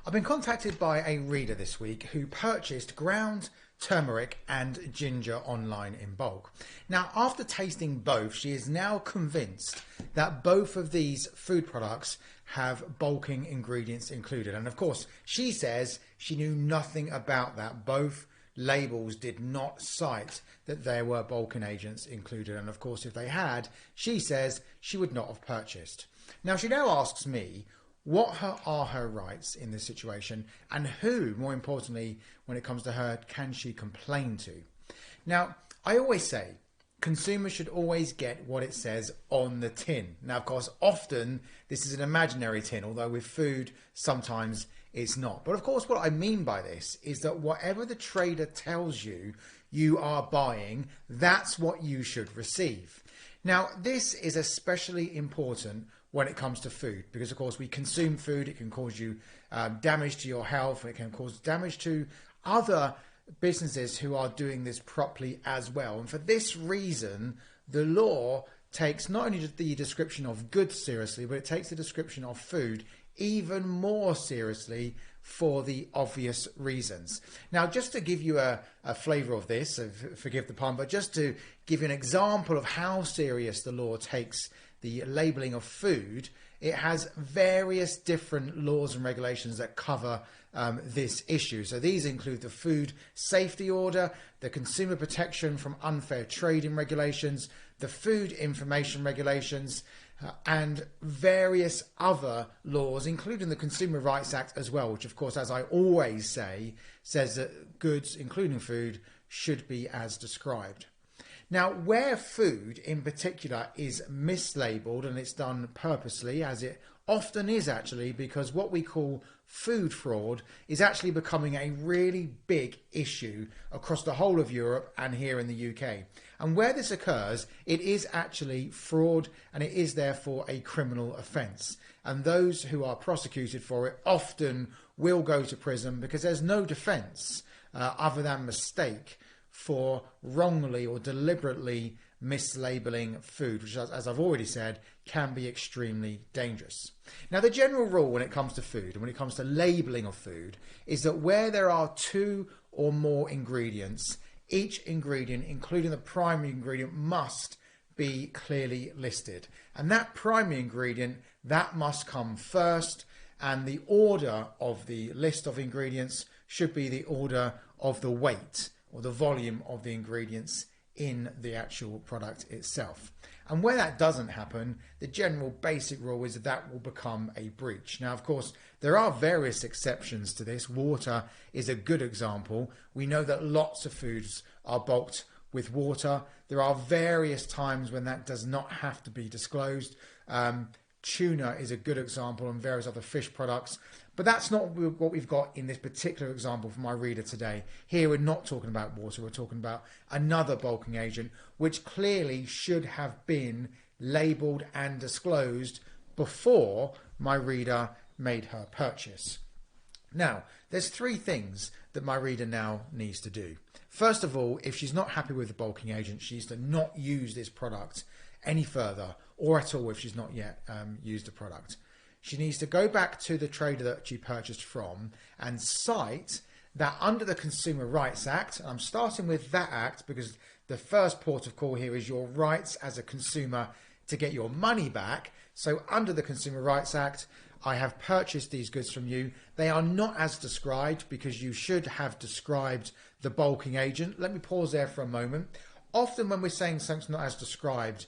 I've been contacted by a reader this week who purchased ground turmeric and ginger online in bulk. Now, after tasting both, she is now convinced that both of these food products have bulking ingredients included. And of course, she says she knew nothing about that. Both labels did not cite that there were bulking agents included. And of course, if they had, she says she would not have purchased. Now, she now asks me, what are her rights in this situation, and who, more importantly, when it comes to her, can she complain to? Now, I always say consumers should always get what it says on the tin. Now, of course, often this is an imaginary tin, although with food, sometimes it's not. But of course, what I mean by this is that whatever the trader tells you you are buying, that's what you should receive. Now, this is especially important when it comes to food, because of course we consume food. It can cause you damage to your health. It can cause damage to other businesses who are doing this properly as well. And for this reason, the law takes not only the description of goods seriously, but it takes the description of food even more seriously for the obvious reasons. Now, just to give you a flavour of this, forgive the pun, but just to give you an example of how serious the law takes the labelling of food, it has various different laws and regulations that cover this issue. So these include the Food Safety Order, the Consumer Protection from Unfair Trading Regulations, the Food Information Regulations, and various other laws, including the Consumer Rights Act as well, which of course, as I always say, says that goods, including food, should be as described. Now, where food in particular is mislabeled, and it's done purposely, as it often is actually, because what we call food fraud is actually becoming a really big issue across the whole of Europe and here in the UK. And where this occurs, it is actually fraud, and it is therefore a criminal offence. And those who are prosecuted for it often will go to prison, because there's no defence other than mistake for wrongly or deliberately mislabeling food, which, as I've already said, can be extremely dangerous. Now, the general rule when it comes to food and when it comes to labeling of food is that where there are two or more ingredients, each ingredient, including the primary ingredient, must be clearly listed. And that primary ingredient, that must come first, and the order of the list of ingredients should be the order of the weight or the volume of the ingredients in the actual product itself. And where that doesn't happen, the general basic rule is that will become a breach. Now, of course, there are various exceptions to this. Water is a good example. We know that lots of foods are bulked with water. There are various times when that does not have to be disclosed. Tuna is a good example, and various other fish products. But that's not what we've got in this particular example for my reader today. Here we're not talking about water, we're talking about another bulking agent, which clearly should have been labelled and disclosed before my reader made her purchase. Now, there's three things that my reader now needs to do. First of all, if she's not happy with the bulking agent, she needs to not use this product any further, or at all if she's not yet used the product. She needs to go back to the trader that she purchased from and cite that under the Consumer Rights Act, and I'm starting with that act because the first port of call here is your rights as a consumer to get your money back. So under the Consumer Rights Act, I have purchased these goods from you. They are not as described because you should have described the bulking agent. Let me pause there for a moment. Often when we're saying something's not as described,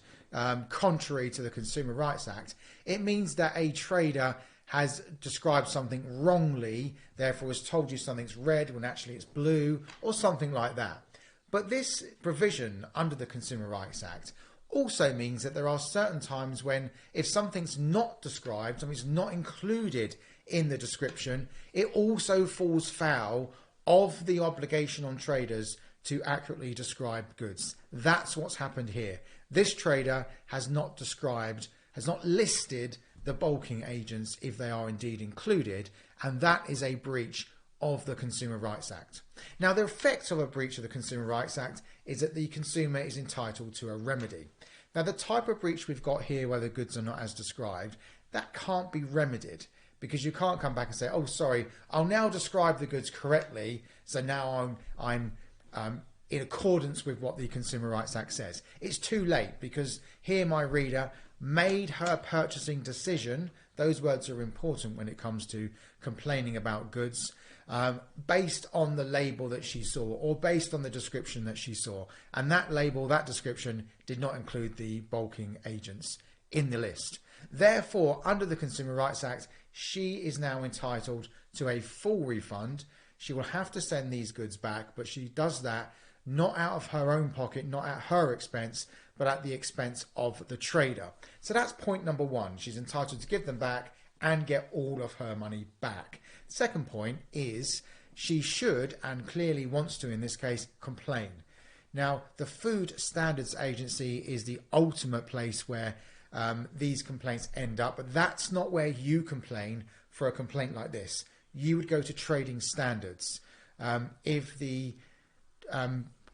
contrary to the Consumer Rights Act, it means that a trader has described something wrongly, therefore has told you something's red when actually it's blue, or something like that. But this provision under the Consumer Rights Act also means that there are certain times when if something's not described, something's not included in the description, it also falls foul of the obligation on traders to accurately describe goods. That's what's happened here. This trader has not described, has not listed the bulking agents if they are indeed included, and that is a breach of the Consumer Rights Act. Now, the effect of a breach of the Consumer Rights Act is that the consumer is entitled to a remedy. Now, the type of breach we've got here where the goods are not as described, that can't be remedied because you can't come back and say, oh, sorry, I'll now describe the goods correctly. So now I'm in accordance with what the Consumer Rights Act says. It's too late, because here my reader made her purchasing decision. Those words are important when it comes to complaining about goods, based on the label that she saw, or based on the description that she saw. And that label, that description, did not include the bulking agents in the list. Therefore, under the Consumer Rights Act, she is now entitled to a full refund. She will have to send these goods back, but she does that not out of her own pocket, not at her expense, but at the expense of the trader. So that's point number one. She's entitled to give them back and get all of her money back. Second point is she should, and clearly wants to in this case, complain. Now, the Food Standards Agency is the ultimate place where these complaints end up, but that's not where you complain for a complaint like this. You would go to trading standards. If the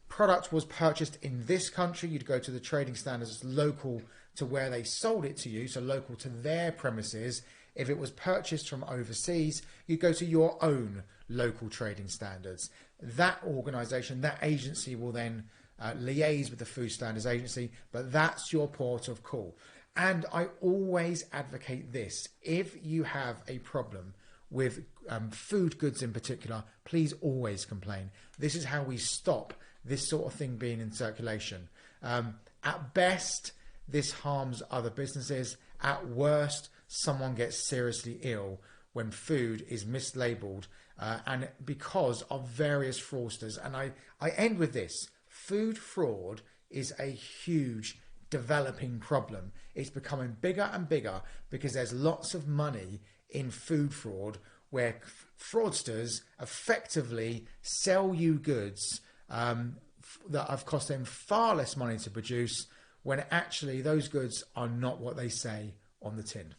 product was purchased in this country, you'd go to the trading standards local to where they sold it to you, so local to their premises. If it was purchased from overseas, you go to your own local trading standards. That organisation, that agency will then liaise with the Food Standards Agency, but that's your port of call. And I always advocate this. If you have a problem with food goods in particular, please always complain. This is how we stop this sort of thing being in circulation. At best, this harms other businesses. At worst, someone gets seriously ill when food is mislabeled, and because of various fraudsters. And I end with this. Food fraud is a huge developing problem. It's becoming bigger and bigger because there's lots of money in food fraud, where fraudsters effectively sell you goods that have cost them far less money to produce, when actually those goods are not what they say on the tin.